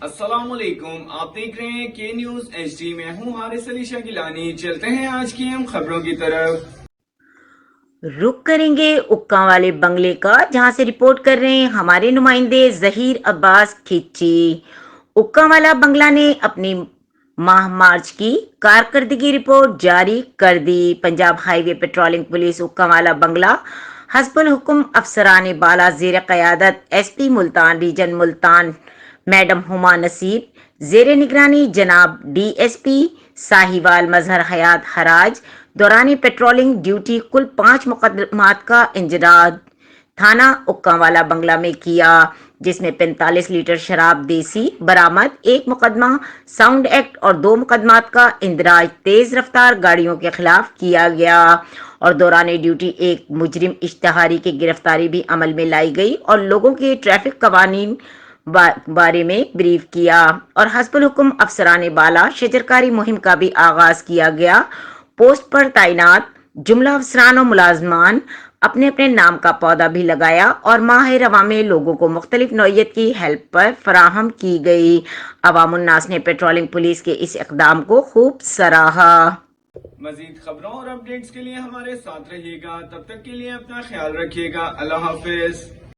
السلام علیکم، آپ دیکھ رہے ہیں کے نیوز ایچ ڈی. میں ہوں حارث علی شاہ گیلانی. چلتے ہیں آج کی اہم خبروں کی طرف. رخ کریں گے اکاں والے بنگلے کا، جہاں سے رپورٹ کر رہے ہیں ہمارے نمائندے ظہیر عباس کھچی. اکاں والا بنگلہ نے اپنی ماہ مارچ کی کارکردگی رپورٹ جاری کر دی. پنجاب ہائی وے پیٹرولنگ پولیس اکاں والا بنگلہ حسب الحکم افسران بالا زیر قیادت S P Multan region Multan madam ہما نصیب، زیر نگرانی جناب ڈی ایس پی ساہیوال مظہر حیات حراج، دوران پیٹرولنگ ڈیوٹی کل 5 مقدمات کا انجراد تھانہ اکاں والا بنگلہ میں کیا، جس میں 45 لیٹر شراب دیسی برآمد، 1 مقدمہ ساؤنڈ ایکٹ اور 2 مقدمات کا اندراج تیز رفتار گاڑیوں کے خلاف کیا گیا، اور دوران ڈیوٹی ایک مجرم اشتہاری کی گرفتاری بھی عمل میں لائی گئی اور لوگوں کے ٹریفک قوانین بارے میں بریف کیا، اور حسب الحکم افسران بالا شجرکاری مہم کا بھی آغاز کیا گیا. پوسٹ پر تعینات جملہ افسران و ملازمان اپنے اپنے نام کا پودا بھی لگایا اور ماہ رواں میں لوگوں کو مختلف نوعیت کی ہیلپ فراہم کی گئی. عوام الناس نے پیٹرولنگ پولیس کے اس اقدام کو خوب سراہا. مزید خبروں اور اپڈیٹس کے لیے ہمارے ساتھ رہیے گا. تب تک کے لیے اپنا خیال رکھیے گا. اللہ حافظ.